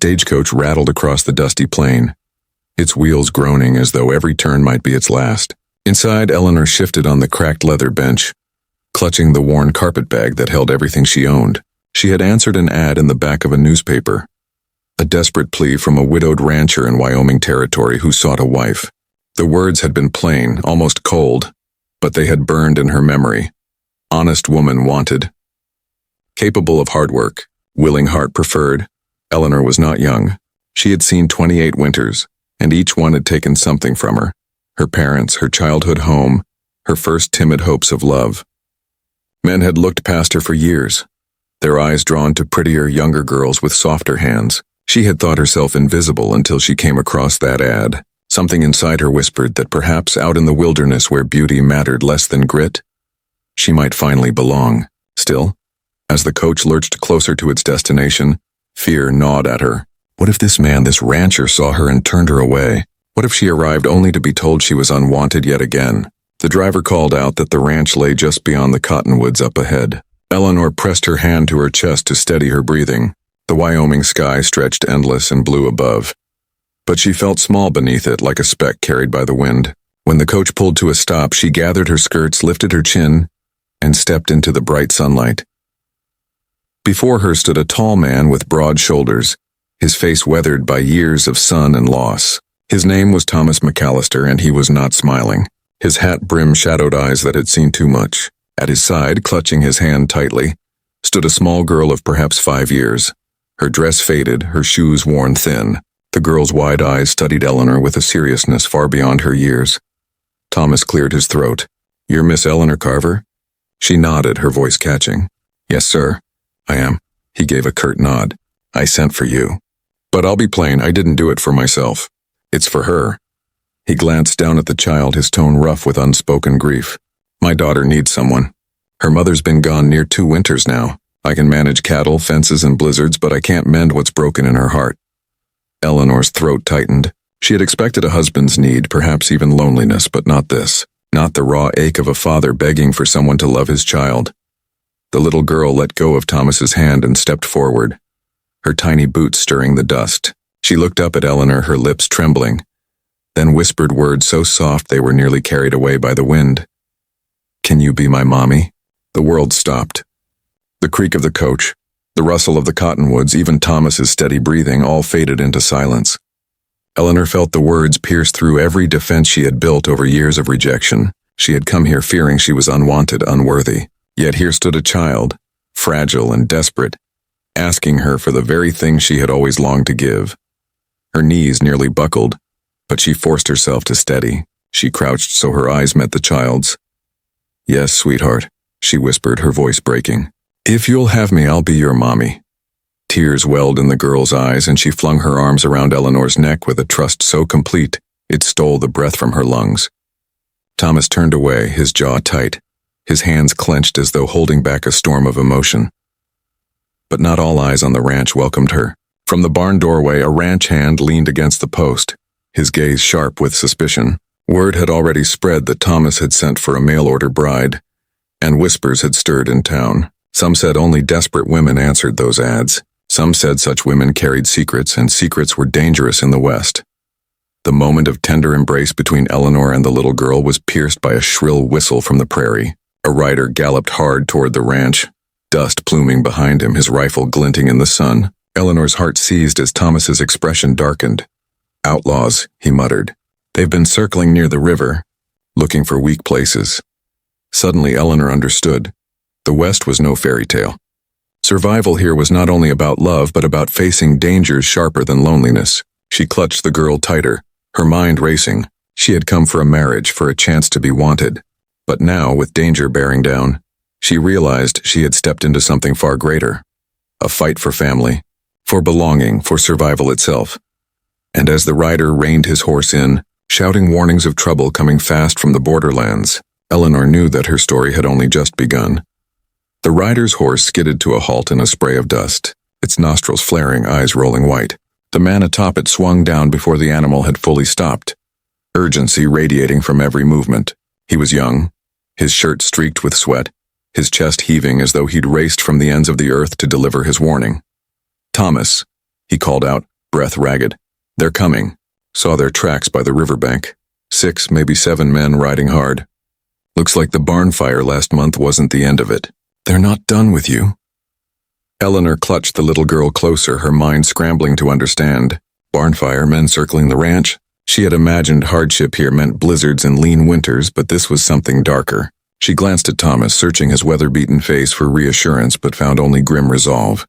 stagecoach rattled across the dusty plain, its wheels groaning as though every turn might be its last. Inside, Eleanor shifted on the cracked leather bench, clutching the worn carpet bag that held everything she owned. She had answered an ad in the back of a newspaper, a desperate plea from a widowed rancher in Wyoming territory who sought a wife. The words had been plain, almost cold, but they had burned in her memory. Honest woman wanted. Capable of hard work, willing heart preferred. Eleanor was not young. She had seen 28 winters, and each one had taken something from her. Her parents, her childhood home, her first timid hopes of love. Men had looked past her for years, their eyes drawn to prettier, younger girls with softer hands. She had thought herself invisible until she came across that ad. Something inside her whispered that perhaps out in the wilderness where beauty mattered less than grit, she might finally belong. Still, as the coach lurched closer to its destination, fear gnawed at her. What if this man, this rancher, saw her and turned her away? What if she arrived only to be told she was unwanted yet again? The driver called out that the ranch lay just beyond the cottonwoods up ahead. Eleanor pressed her hand to her chest to steady her breathing. The Wyoming sky stretched endless and blue above, but she felt small beneath it, like a speck carried by the wind. When the coach pulled to a stop, she gathered her skirts, lifted her chin, and stepped into the bright sunlight. Before her stood a tall man with broad shoulders, his face weathered by years of sun and loss. His name was Thomas McAllister, and he was not smiling. His hat brim shadowed eyes that had seen too much. At his side, clutching his hand tightly, stood a small girl of perhaps 5 years. Her dress faded, her shoes worn thin. The girl's wide eyes studied Eleanor with a seriousness far beyond her years. Thomas cleared his throat. "You're Miss Eleanor Carver?" She nodded, her voice catching. "Yes, sir, I am." He gave a curt nod. "I sent for you. But I'll be plain, I didn't do it for myself. It's for her." He glanced down at the child, his tone rough with unspoken grief. "My daughter needs someone. Her mother's been gone near 2 winters now. I can manage cattle, fences, and blizzards, but I can't mend what's broken in her heart." Eleanor's throat tightened. She had expected a husband's need, perhaps even loneliness, but not this. Not the raw ache of a father begging for someone to love his child. The little girl let go of Thomas's hand and stepped forward, her tiny boots stirring the dust. She looked up at Eleanor, her lips trembling, then whispered words so soft they were nearly carried away by the wind. "Can you be my mommy?" The world stopped. The creak of the coach, the rustle of the cottonwoods, even Thomas's steady breathing, all faded into silence. Eleanor felt the words pierce through every defense she had built over years of rejection. She had come here fearing she was unwanted, unworthy. Yet here stood a child, fragile and desperate, asking her for the very thing she had always longed to give. Her knees nearly buckled, but she forced herself to steady. She crouched so her eyes met the child's. "Yes, sweetheart," she whispered, her voice breaking. "If you'll have me, I'll be your mommy." Tears welled in the girl's eyes, and she flung her arms around Eleanor's neck with a trust so complete it stole the breath from her lungs. Thomas turned away, his jaw tight, his hands clenched as though holding back a storm of emotion. But not all eyes on the ranch welcomed her. From the barn doorway, a ranch hand leaned against the post, his gaze sharp with suspicion. Word had already spread that Thomas had sent for a mail-order bride, and whispers had stirred in town. Some said only desperate women answered those ads. Some said such women carried secrets, and secrets were dangerous in the West. The moment of tender embrace between Eleanor and the little girl was pierced by a shrill whistle from the prairie. A rider galloped hard toward the ranch, dust pluming behind him, his rifle glinting in the sun. Eleanor's heart seized as Thomas's expression darkened. "Outlaws," he muttered. "They've been circling near the river, looking for weak places." Suddenly Eleanor understood. The West was no fairy tale. Survival here was not only about love, but about facing dangers sharper than loneliness. She clutched the girl tighter, her mind racing. She had come for a marriage, for a chance to be wanted. But now, with danger bearing down, she realized she had stepped into something far greater. A fight for family, for belonging, for survival itself. And as the rider reined his horse in, shouting warnings of trouble coming fast from the borderlands, Eleanor knew that her story had only just begun. The rider's horse skidded to a halt in a spray of dust, its nostrils flaring, eyes rolling white. The man atop it swung down before the animal had fully stopped, urgency radiating from every movement. He was young, his shirt streaked with sweat, his chest heaving as though he'd raced from the ends of the earth to deliver his warning. "Thomas," he called out, breath ragged. They're coming. Saw their tracks by the riverbank. 6, maybe 7 men riding hard. Looks like the barn fire last month wasn't the end of it. They're not done with you. Eleanor clutched the little girl closer, her mind scrambling to understand. Barn fire, men circling the ranch. She had imagined hardship here meant blizzards and lean winters, but this was something darker. She glanced at Thomas, searching his weather-beaten face for reassurance, but found only grim resolve.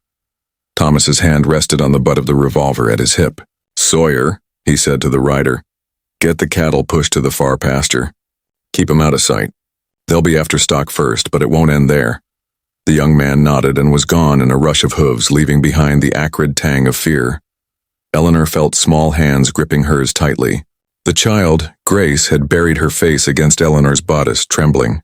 Thomas's hand rested on the butt of the revolver at his hip. "Sawyer," he said to the rider, "get the cattle pushed to the far pasture. Keep 'em out of sight. They'll be after stock first, but it won't end there." The young man nodded and was gone in a rush of hooves, leaving behind the acrid tang of fear. Eleanor felt small hands gripping hers tightly. The child, Grace, had buried her face against Eleanor's bodice, trembling.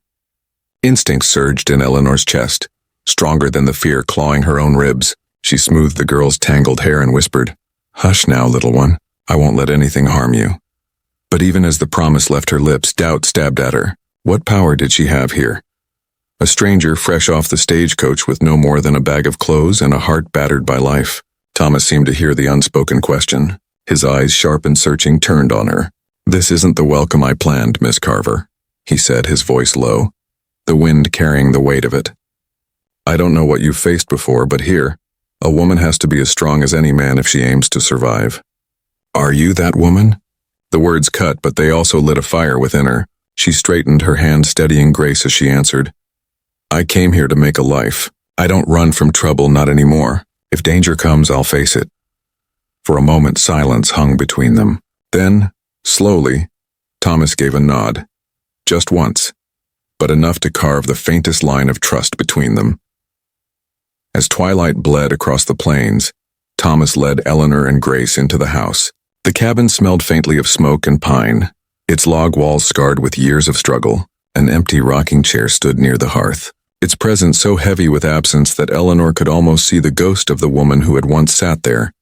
Instinct surged in Eleanor's chest, stronger than the fear clawing her own ribs. She smoothed the girl's tangled hair and whispered, "Hush now, little one. I won't let anything harm you." But even as the promise left her lips, doubt stabbed at her. What power did she have here? A stranger fresh off the stagecoach with no more than a bag of clothes and a heart battered by life. Thomas seemed to hear the unspoken question. His eyes, sharp and searching, turned on her. "This isn't the welcome I planned, Miss Carver," he said, his voice low, the wind carrying the weight of it. "I don't know what you've faced before, but here, a woman has to be as strong as any man if she aims to survive." "Are you that woman?" The words cut, but they also lit a fire within her. She straightened, her hand steadying Grace as she answered, "I came here to make a life. I don't run from trouble, not anymore. If danger comes, I'll face it." For a moment, silence hung between them. Then, slowly, Thomas gave a nod. Just once, but enough to carve the faintest line of trust between them. As twilight bled across the plains, Thomas led Eleanor and Grace into the house. The cabin smelled faintly of smoke and pine, its log walls scarred with years of struggle. An empty rocking chair stood near the hearth, its presence so heavy with absence that Eleanor could almost see the ghost of the woman who had once sat there.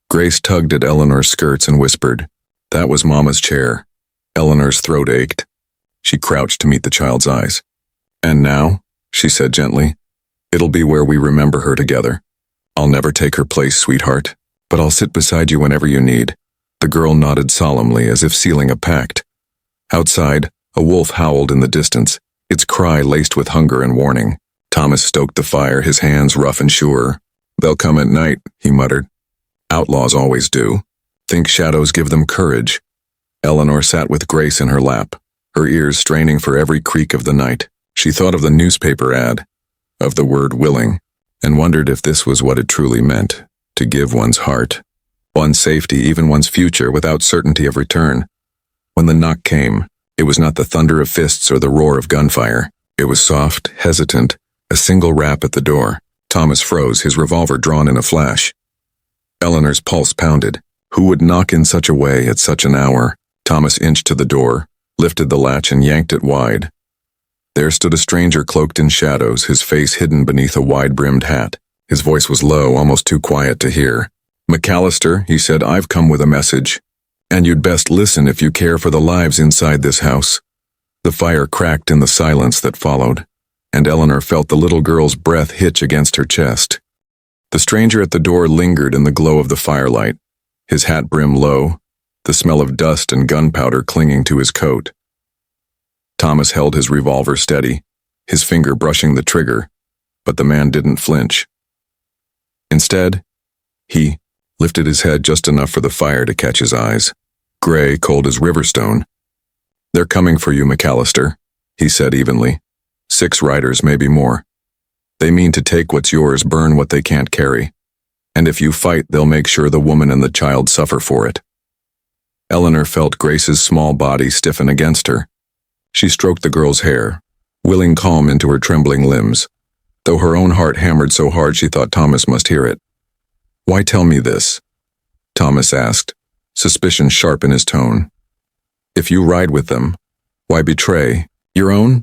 Grace tugged at Eleanor's skirts and whispered, "That was Mama's chair." Eleanor's throat ached. She crouched to meet the child's eyes. "And now," she said gently, "it'll be where we remember her together. I'll never take her place, sweetheart, but I'll sit beside you whenever you need." The girl nodded solemnly, as if sealing a pact. Outside, a wolf howled in the distance, its cry laced with hunger and warning. Thomas stoked the fire, his hands rough and sure. "They'll come at night," he muttered. "Outlaws always do. Think shadows give them courage." Eleanor sat with Grace in her lap, her ears straining for every creak of the night. She thought of the newspaper ad, of the word willing, and wondered if this was what it truly meant, to give one's heart, one's safety, even one's future, without certainty of return. When the knock came, it was not the thunder of fists or the roar of gunfire. It was soft, hesitant, a single rap at the door. Thomas froze, his revolver drawn in a flash. Eleanor's pulse pounded. Who would knock in such a way at such an hour? Thomas inched to the door, lifted the latch and yanked it wide. There stood a stranger cloaked in shadows, his face hidden beneath a wide-brimmed hat. His voice was low, almost too quiet to hear. "McAllister," he said, "I've come with a message. And you'd best listen if you care for the lives inside this house." The fire cracked in the silence that followed, and Eleanor felt the little girl's breath hitch against her chest. The stranger at the door lingered in the glow of the firelight, his hat brim low, the smell of dust and gunpowder clinging to his coat. Thomas held his revolver steady, his finger brushing the trigger, but the man didn't flinch. Instead, he lifted his head just enough for the fire to catch his eyes, gray, cold as riverstone. "They're coming for you, McAllister," he said evenly. 6 riders, maybe more. They mean to take what's yours, burn what they can't carry. And if you fight, they'll make sure the woman and the child suffer for it. Eleanor felt Grace's small body stiffen against her. She stroked the girl's hair, willing calm into her trembling limbs, though her own heart hammered so hard she thought Thomas must hear it. "Why tell me this?" Thomas asked, suspicion sharp in his tone. "If you ride with them, why betray your own?"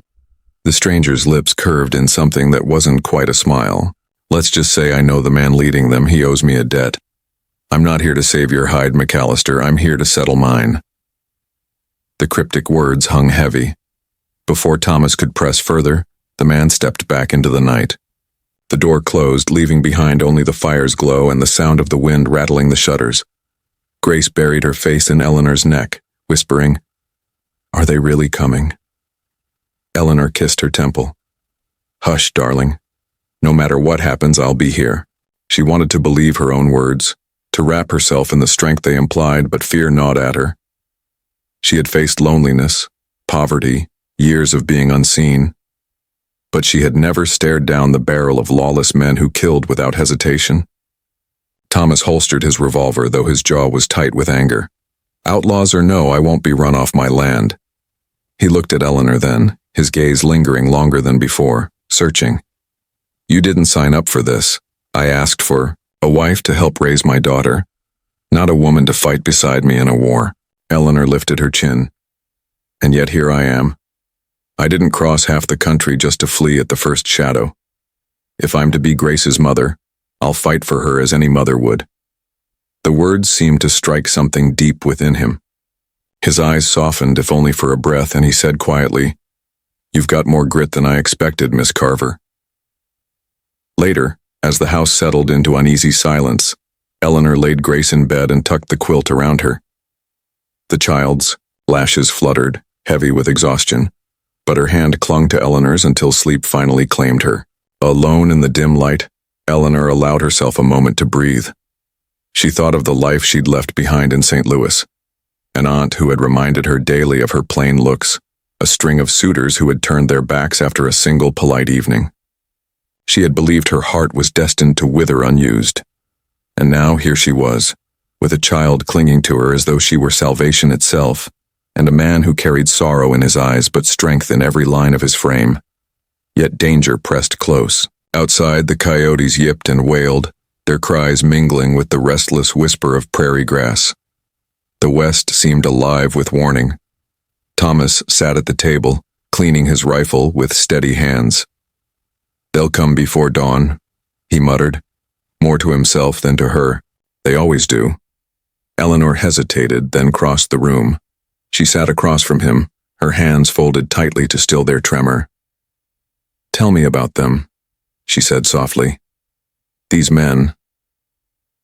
The stranger's lips curved in something that wasn't quite a smile. "Let's just say I know the man leading them. He owes me a debt. I'm not here to save your hide, McAllister. I'm here to settle mine." The cryptic words hung heavy. Before Thomas could press further, the man stepped back into the night. The door closed, leaving behind only the fire's glow and the sound of the wind rattling the shutters. Grace buried her face in Eleanor's neck, whispering, "Are they really coming?" Eleanor kissed her temple. "Hush, darling. No matter what happens, I'll be here." She wanted to believe her own words, to wrap herself in the strength they implied, but fear gnawed at her. She had faced loneliness, poverty, years of being unseen, but she had never stared down the barrel of lawless men who killed without hesitation. Thomas holstered his revolver, though his jaw was tight with anger. "Outlaws or no, I won't be run off my land." He looked at Eleanor then, his gaze lingering longer than before, searching. "You didn't sign up for this. I asked for a wife to help raise my daughter, not a woman to fight beside me in a war." Eleanor lifted her chin. "And yet here I am. I didn't cross half the country just to flee at the first shadow. If I'm to be Grace's mother, I'll fight for her as any mother would." The words seemed to strike something deep within him. His eyes softened, if only for a breath, and he said quietly, "You've got more grit than I expected, Miss Carver." Later, as the house settled into uneasy silence, Eleanor laid Grace in bed and tucked the quilt around her. The child's lashes fluttered, heavy with exhaustion, but her hand clung to Eleanor's until sleep finally claimed her. Alone in the dim light, Eleanor allowed herself a moment to breathe. She thought of the life she'd left behind in St. Louis, an aunt who had reminded her daily of her plain looks, a string of suitors who had turned their backs after a single polite evening. She had believed her heart was destined to wither unused. And now here she was, with a child clinging to her as though she were salvation itself, and a man who carried sorrow in his eyes but strength in every line of his frame. Yet danger pressed close. Outside, the coyotes yipped and wailed, their cries mingling with the restless whisper of prairie grass. The west seemed alive with warning. Thomas sat at the table, cleaning his rifle with steady hands. "They'll come before dawn," he muttered, more to himself than to her. "They always do." Eleanor hesitated, then crossed the room. She sat across from him, her hands folded tightly to still their tremor. "Tell me about them," she said softly. "These men.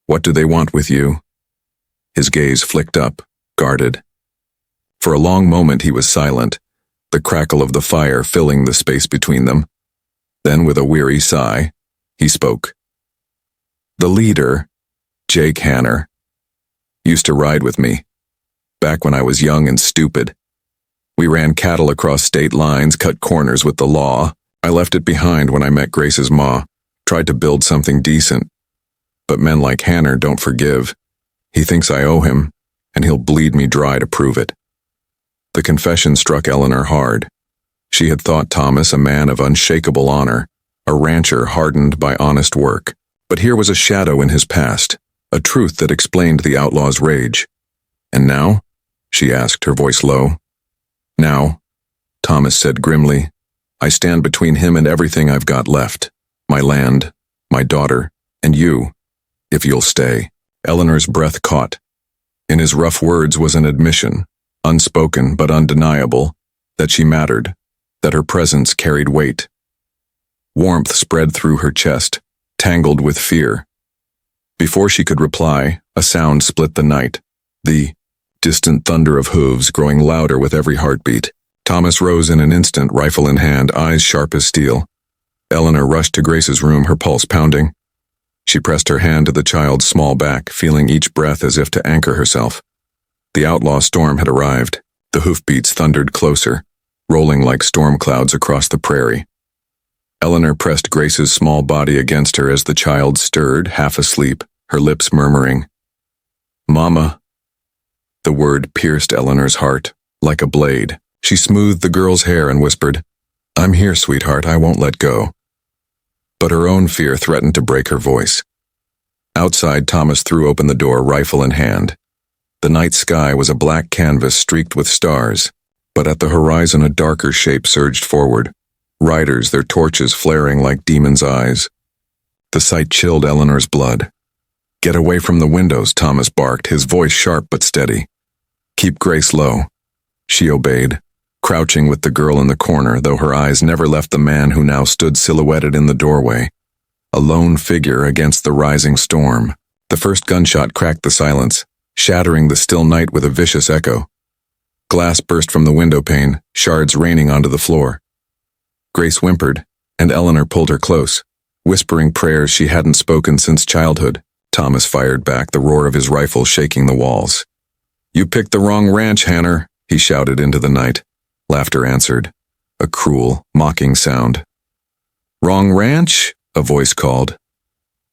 What do they want with you?" His gaze flicked up, guarded. For a long moment he was silent, the crackle of the fire filling the space between them. Then, with a weary sigh, he spoke. "The leader, Jake Hanner, used to ride with me, back when I was young and stupid. We ran cattle across state lines, cut corners with the law. I left it behind when I met Grace's ma, tried to build something decent. But men like Hanner don't forgive. He thinks I owe him, and he'll bleed me dry to prove it." The confession struck Eleanor hard. She had thought Thomas a man of unshakable honor, a rancher hardened by honest work. But here was a shadow in his past, a truth that explained the outlaw's rage. "And now?" she asked, her voice low. "Now," Thomas said grimly, "I stand between him and everything I've got left. My land, my daughter, and you, if you'll stay." Eleanor's breath caught. In his rough words was an admission, unspoken but undeniable, that she mattered, that her presence carried weight. Warmth spread through her chest, tangled with fear. Before she could reply, a sound split the night, the distant thunder of hooves growing louder with every heartbeat. Thomas rose in an instant, rifle in hand, eyes sharp as steel. Eleanor rushed to Grace's room, her pulse pounding. She pressed her hand to the child's small back, feeling each breath as if to anchor herself. The outlaw storm had arrived. The hoofbeats thundered closer, rolling like storm clouds across the prairie. Eleanor pressed Grace's small body against her as the child stirred, half asleep, her lips murmuring, "Mama." The word pierced Eleanor's heart, like a blade. She smoothed the girl's hair and whispered, "I'm here, sweetheart, I won't let go." But her own fear threatened to break her voice. Outside, Thomas threw open the door, rifle in hand. The night sky was a black canvas streaked with stars, but at the horizon a darker shape surged forward, riders, their torches flaring like demons' eyes. The sight chilled Eleanor's blood. "Get away from the windows," Thomas barked, his voice sharp but steady. "Keep Grace low." She obeyed, crouching with the girl in the corner, though her eyes never left the man who now stood silhouetted in the doorway, a lone figure against the rising storm. The first gunshot cracked the silence, shattering the still night with a vicious echo. Glass burst from the window pane, shards raining onto the floor. Grace whimpered, and Eleanor pulled her close, whispering prayers she hadn't spoken since childhood. Thomas fired back, the roar of his rifle shaking the walls. "You picked the wrong ranch, Hanner," he shouted into the night. Laughter answered, a cruel, mocking sound. "Wrong ranch?" a voice called.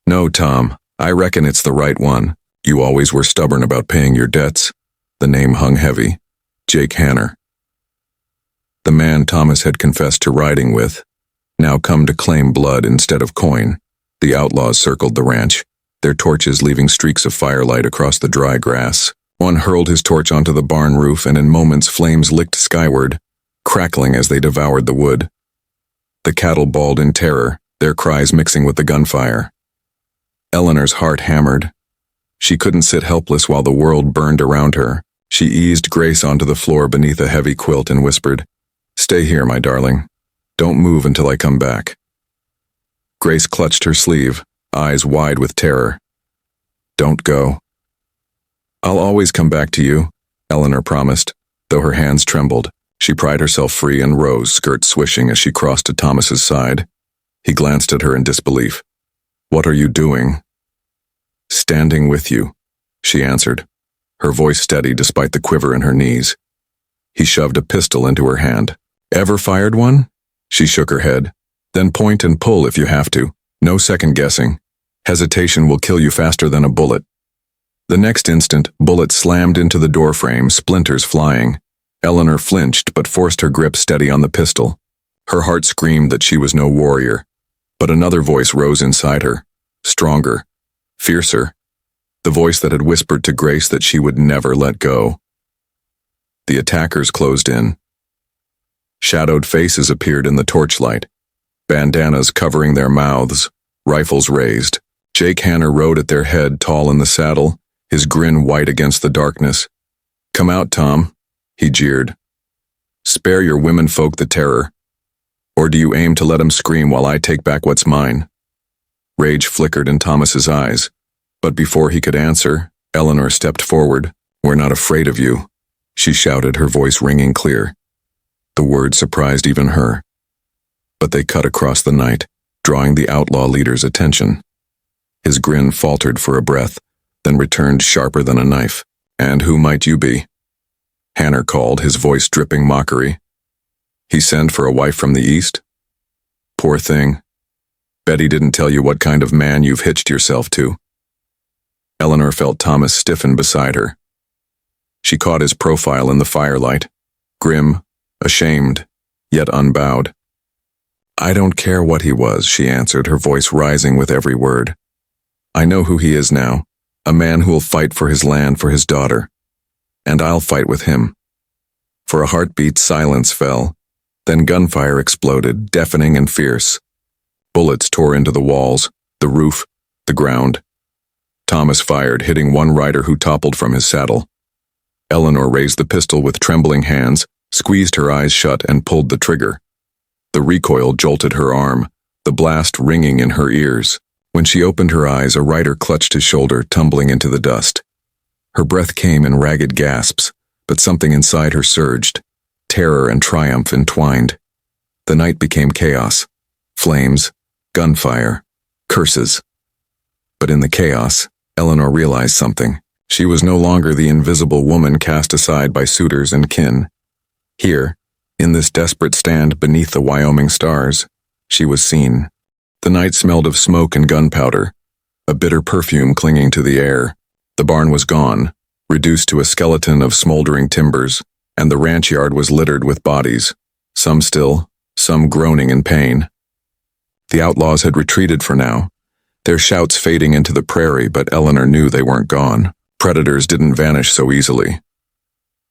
"No, Tom, I reckon it's the right one. You always were stubborn about paying your debts." The name hung heavy. Jake Hanner. The man Thomas had confessed to riding with, now come to claim blood instead of coin. The outlaws circled the ranch, their torches leaving streaks of firelight across the dry grass. One hurled his torch onto the barn roof, and in moments flames licked skyward, crackling as they devoured the wood. The cattle bawled in terror, their cries mixing with the gunfire. Eleanor's heart hammered. She couldn't sit helpless while the world burned around her. She eased Grace onto the floor beneath a heavy quilt and whispered, "Stay here, my darling. Don't move until I come back." Grace clutched her sleeve, eyes wide with terror. "Don't go." "I'll always come back to you," Eleanor promised, though her hands trembled. She pried herself free and rose, skirt swishing as she crossed to Thomas's side. He glanced at her in disbelief. "What are you doing?" "Standing with you," she answered, her voice steady despite the quiver in her knees. He shoved a pistol into her hand. "Ever fired one?" She shook her head. "Then point and pull if you have to. No second guessing. Hesitation will kill you faster than a bullet." The next instant, bullets slammed into the doorframe, splinters flying. Eleanor flinched but forced her grip steady on the pistol. Her heart screamed that she was no warrior. But another voice rose inside her, stronger, fiercer, the voice that had whispered to Grace that she would never let go. The attackers closed in. Shadowed faces appeared in the torchlight, bandanas covering their mouths, rifles raised. Jake Hanner rode at their head, tall in the saddle, his grin white against the darkness. "Come out, Tom," he jeered. "Spare your women folk the terror. Or do you aim to let 'em scream while I take back what's mine?" Rage flickered in Thomas's eyes, but before he could answer, Eleanor stepped forward. "We're not afraid of you," she shouted, her voice ringing clear. The words surprised even her. But they cut across the night, drawing the outlaw leader's attention. His grin faltered for a breath, then returned sharper than a knife. "And who might you be?" Hanner called, his voice dripping mockery. "He sent for a wife from the east? Poor thing. Bet he didn't tell you what kind of man you've hitched yourself to." Eleanor felt Thomas stiffen beside her. She caught his profile in the firelight, grim, ashamed, yet unbowed. "I don't care what he was," she answered, her voice rising with every word. "I know who he is now, a man who'll fight for his land, for his daughter. And I'll fight with him." For a heartbeat, silence fell. Then gunfire exploded, deafening and fierce. Bullets tore into the walls, the roof, the ground. Thomas fired, hitting one rider who toppled from his saddle. Eleanor raised the pistol with trembling hands, squeezed her eyes shut, and pulled the trigger. The recoil jolted her arm, the blast ringing in her ears. When she opened her eyes, a rider clutched his shoulder, tumbling into the dust. Her breath came in ragged gasps, but something inside her surged. Terror and triumph entwined. The night became chaos. Flames, gunfire, curses. But in the chaos, Eleanor realized something. She was no longer the invisible woman cast aside by suitors and kin. Here, in this desperate stand beneath the Wyoming stars, she was seen. The night smelled of smoke and gunpowder, a bitter perfume clinging to the air. The barn was gone, reduced to a skeleton of smoldering timbers, and the ranch yard was littered with bodies, some still, some groaning in pain. The outlaws had retreated for now, their shouts fading into the prairie, but Eleanor knew they weren't gone. Predators didn't vanish so easily.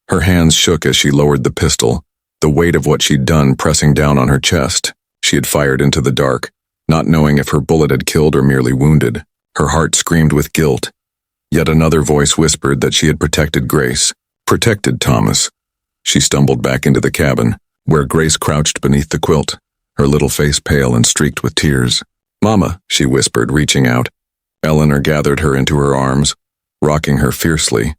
Her hands shook as she lowered the pistol, the weight of what she'd done pressing down on her chest. She had fired into the dark, not knowing if her bullet had killed or merely wounded. Her heart screamed with guilt. Yet another voice whispered that she had protected Grace, protected Thomas. She stumbled back into the cabin, where Grace crouched beneath the quilt, her little face pale and streaked with tears. "Mama," she whispered, reaching out. Eleanor gathered her into her arms, rocking her fiercely,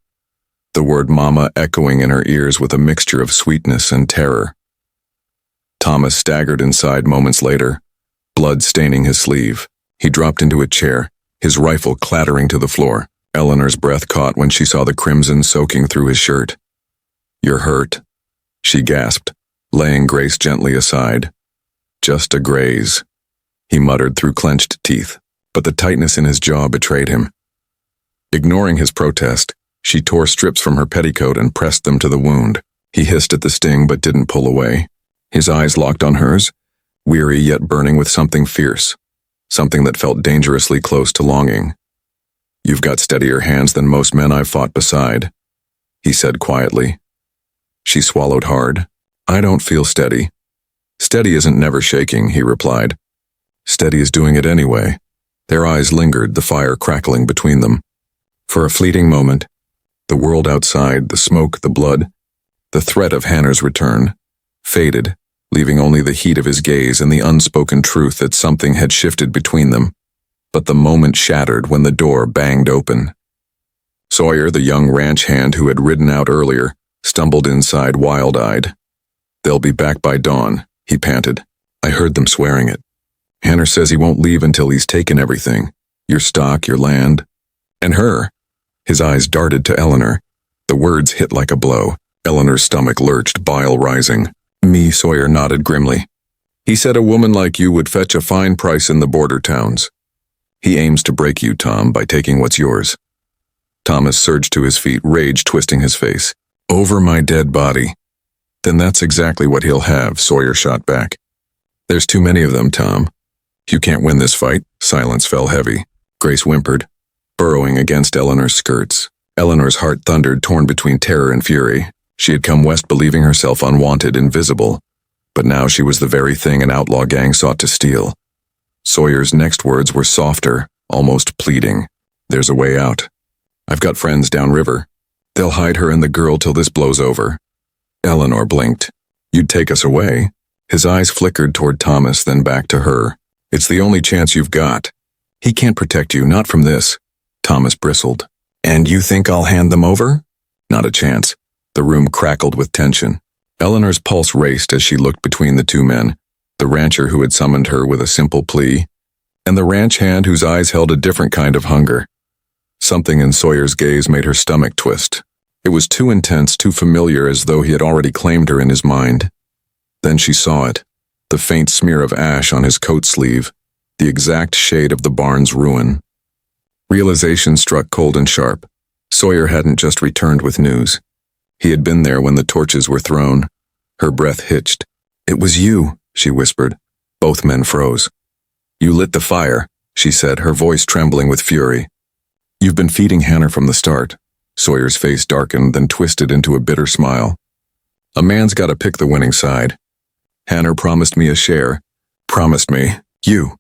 the word mama echoing in her ears with a mixture of sweetness and terror. Thomas staggered inside moments later, blood staining his sleeve. He dropped into a chair, his rifle clattering to the floor. Eleanor's breath caught when she saw the crimson soaking through his shirt. "You're hurt," she gasped, laying Grace gently aside. "Just a graze," he muttered through clenched teeth, but the tightness in his jaw betrayed him. Ignoring his protest, she tore strips from her petticoat and pressed them to the wound. He hissed at the sting but didn't pull away. His eyes locked on hers, weary yet burning with something fierce, something that felt dangerously close to longing. "You've got steadier hands than most men I've fought beside," he said quietly. She swallowed hard. "I don't feel steady." "Steady isn't never shaking," he replied. "Steady is doing it anyway." Their eyes lingered, the fire crackling between them. For a fleeting moment, the world outside, the smoke, the blood, the threat of Hannah's return, faded, leaving only the heat of his gaze and the unspoken truth that something had shifted between them. But the moment shattered when the door banged open. Sawyer, the young ranch hand who had ridden out earlier, stumbled inside wild-eyed. "They'll be back by dawn," he panted. "I heard them swearing it. Hannah says he won't leave until he's taken everything. Your stock, your land, and her." His eyes darted to Eleanor. The words hit like a blow. Eleanor's stomach lurched, bile rising. "Me," Sawyer nodded grimly. "He said a woman like you would fetch a fine price in the border towns. He aims to break you, Tom, by taking what's yours." Thomas surged to his feet, rage twisting his face. "Over my dead body." "Then that's exactly what he'll have," Sawyer shot back. "There's too many of them, Tom. You can't win this fight." Silence fell heavy. Grace whimpered, burrowing against Eleanor's skirts. Eleanor's heart thundered, torn between terror and fury. She had come west believing herself unwanted, invisible, but now she was the very thing an outlaw gang sought to steal. Sawyer's next words were softer, almost pleading. "There's a way out. I've got friends downriver. They'll hide her and the girl till this blows over." Eleanor blinked. "You'd take us away?" His eyes flickered toward Thomas, then back to her. "It's the only chance you've got. He can't protect you, not from this." Thomas bristled. "And you think I'll hand them over?" "Not a chance." The room crackled with tension. Eleanor's pulse raced as she looked between the two men, the rancher who had summoned her with a simple plea, and the ranch hand whose eyes held a different kind of hunger. Something in Sawyer's gaze made her stomach twist. It was too intense, too familiar, as though he had already claimed her in his mind. Then she saw it, the faint smear of ash on his coat sleeve, the exact shade of the barn's ruin. Realization struck cold and sharp. Sawyer hadn't just returned with news. He had been there when the torches were thrown. Her breath hitched. "It was you," she whispered. Both men froze. "You lit the fire," she said, her voice trembling with fury. "You've been feeding Hannah from the start." Sawyer's face darkened, then twisted into a bitter smile. "A man's got to pick the winning side. Hannah promised me a share. Promised me. You."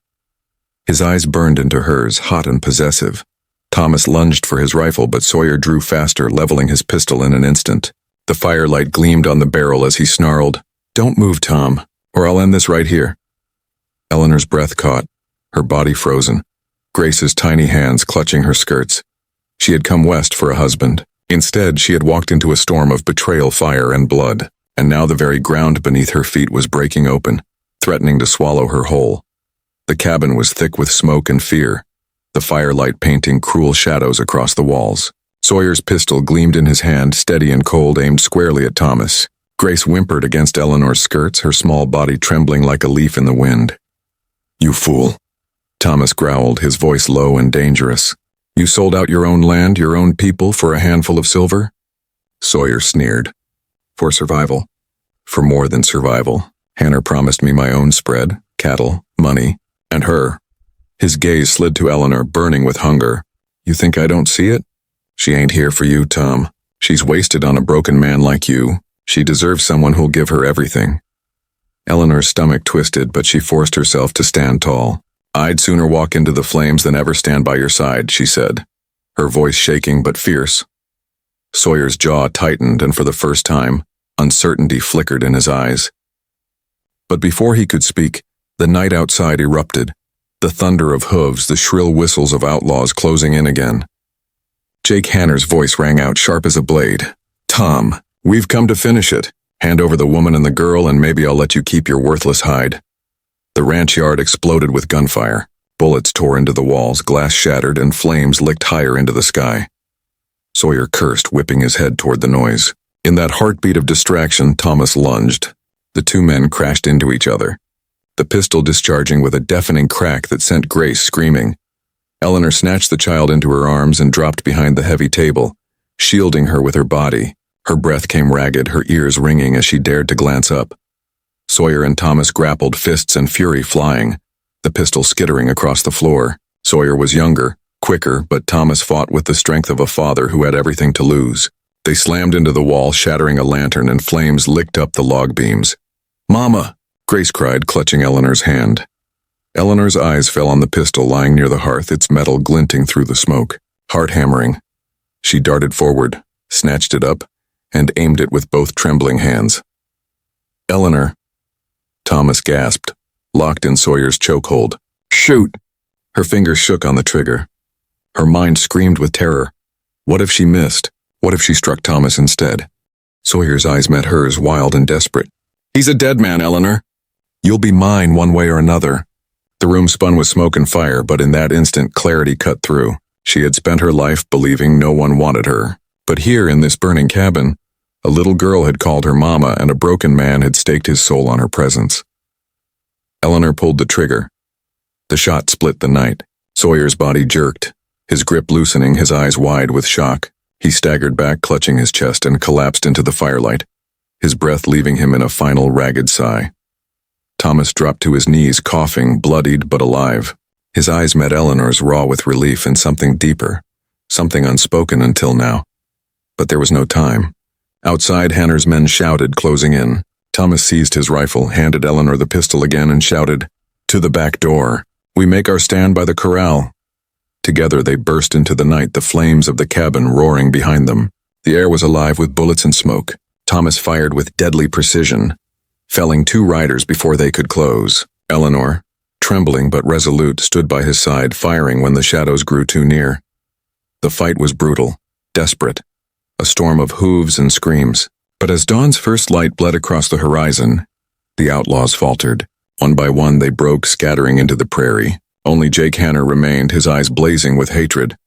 His eyes burned into hers, hot and possessive. Thomas lunged for his rifle, but Sawyer drew faster, leveling his pistol in an instant. The firelight gleamed on the barrel as he snarled, "Don't move, Tom, or I'll end this right here." Eleanor's breath caught, her body frozen, Grace's tiny hands clutching her skirts. She had come west for a husband. Instead, she had walked into a storm of betrayal, fire, and blood, and now the very ground beneath her feet was breaking open, threatening to swallow her whole. The cabin was thick with smoke and fear, the firelight painting cruel shadows across the walls. Sawyer's pistol gleamed in his hand, steady and cold, aimed squarely at Thomas. Grace whimpered against Eleanor's skirts, her small body trembling like a leaf in the wind. "You fool," Thomas growled, his voice low and dangerous. "You sold out your own land, your own people, for a handful of silver?" Sawyer sneered. "For survival. For more than survival. Hannah promised me my own spread, cattle, money, and her." His gaze slid to Eleanor, burning with hunger. "You think I don't see it? She ain't here for you, Tom. She's wasted on a broken man like you. She deserves someone who'll give her everything." Eleanor's stomach twisted, but she forced herself to stand tall. "I'd sooner walk into the flames than ever stand by your side," she said, her voice shaking but fierce. Sawyer's jaw tightened, and for the first time, uncertainty flickered in his eyes. But before he could speak, the night outside erupted, the thunder of hooves, the shrill whistles of outlaws closing in again. Jake Hanner's voice rang out sharp as a blade. Tom, we've come to finish it. Hand over the woman and the girl and maybe I'll let you keep your worthless hide. The ranch yard exploded with gunfire. Bullets tore into the walls, glass shattered, and flames licked higher into the sky. Sawyer cursed, whipping his head toward the noise. In that heartbeat of distraction, Thomas lunged. The two men crashed into each other, the pistol discharging with a deafening crack that sent Grace screaming. Eleanor snatched the child into her arms and dropped behind the heavy table, shielding her with her body. Her breath came ragged, her ears ringing as she dared to glance up. Sawyer and Thomas grappled, fists and fury flying, the pistol skittering across the floor. Sawyer was younger, quicker, but Thomas fought with the strength of a father who had everything to lose. They slammed into the wall, shattering a lantern, and flames licked up the log beams. "Mama!" Grace cried, clutching Eleanor's hand. Eleanor's eyes fell on the pistol lying near the hearth, its metal glinting through the smoke. Heart hammering. She darted forward, snatched it up, and aimed it with both trembling hands. "Eleanor!" Thomas gasped, locked in Sawyer's chokehold. "Shoot!" Her fingers shook on the trigger. Her mind screamed with terror. What if she missed? What if she struck Thomas instead? Sawyer's eyes met hers, wild and desperate. "He's a dead man, Eleanor. You'll be mine one way or another." The room spun with smoke and fire, but in that instant clarity cut through. She had spent her life believing no one wanted her. But here in this burning cabin, a little girl had called her mama and a broken man had staked his soul on her presence. Eleanor pulled the trigger. The shot split the night. Sawyer's body jerked, his grip loosening, his eyes wide with shock. He staggered back, clutching his chest, and collapsed into the firelight, his breath leaving him in a final ragged sigh. Thomas dropped to his knees, coughing, bloodied but alive. His eyes met Eleanor's, raw with relief and something deeper, something unspoken until now. But there was no time. Outside, Hanner's men shouted, closing in. Thomas seized his rifle, handed Eleanor the pistol again, and shouted, "To the back door. We make our stand by the corral." Together they burst into the night, the flames of the cabin roaring behind them. The air was alive with bullets and smoke. Thomas fired with deadly precision, felling 2 riders before they could close. Eleanor, trembling but resolute, stood by his side, firing when the shadows grew too near. The fight was brutal, desperate, a storm of hooves and screams. But as dawn's first light bled across the horizon, the outlaws faltered. One by one they broke, scattering into the prairie. Only Jake Hanner remained, his eyes blazing with hatred.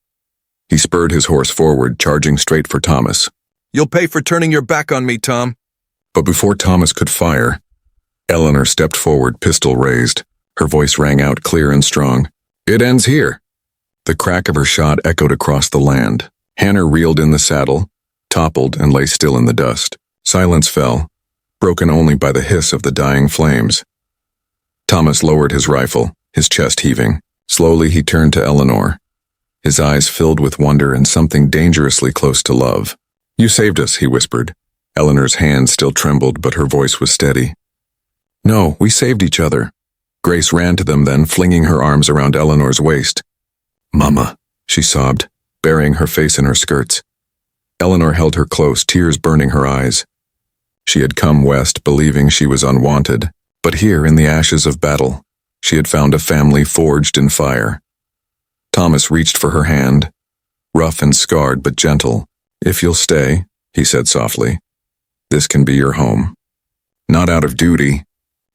He spurred his horse forward, charging straight for Thomas. "You'll pay for turning your back on me, Tom." But before Thomas could fire, Eleanor stepped forward, pistol raised. Her voice rang out clear and strong. "It ends here." The crack of her shot echoed across the land. Hanner reeled in the saddle, toppled, and lay still in the dust. Silence fell, broken only by the hiss of the dying flames. Thomas lowered his rifle, his chest heaving. Slowly he turned to Eleanor, his eyes filled with wonder and something dangerously close to love. "You saved us," he whispered. Eleanor's hand still trembled, but her voice was steady. "No, we saved each other." Grace ran to them then, flinging her arms around Eleanor's waist. "Mama," she sobbed, burying her face in her skirts. Eleanor held her close, tears burning her eyes. She had come west believing she was unwanted, but here in the ashes of battle, she had found a family forged in fire. Thomas reached for her hand, rough and scarred but gentle. "If you'll stay," he said softly, "this can be your home. Not out of duty,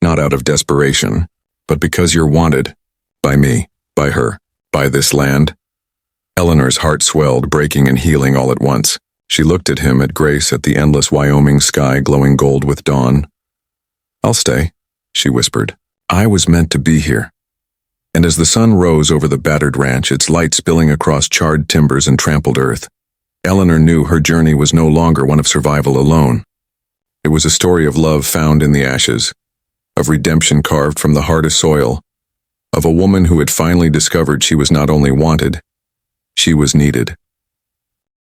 not out of desperation, but because you're wanted. By me, by her, by this land." Eleanor's heart swelled, breaking and healing all at once. She looked at him, at Grace, at the endless Wyoming sky glowing gold with dawn. "I'll stay," she whispered. "I was meant to be here." And as the sun rose over the battered ranch, its light spilling across charred timbers and trampled earth, Eleanor knew her journey was no longer one of survival alone. It was a story of love found in the ashes, of redemption carved from the hardest soil, of a woman who had finally discovered she was not only wanted, she was needed.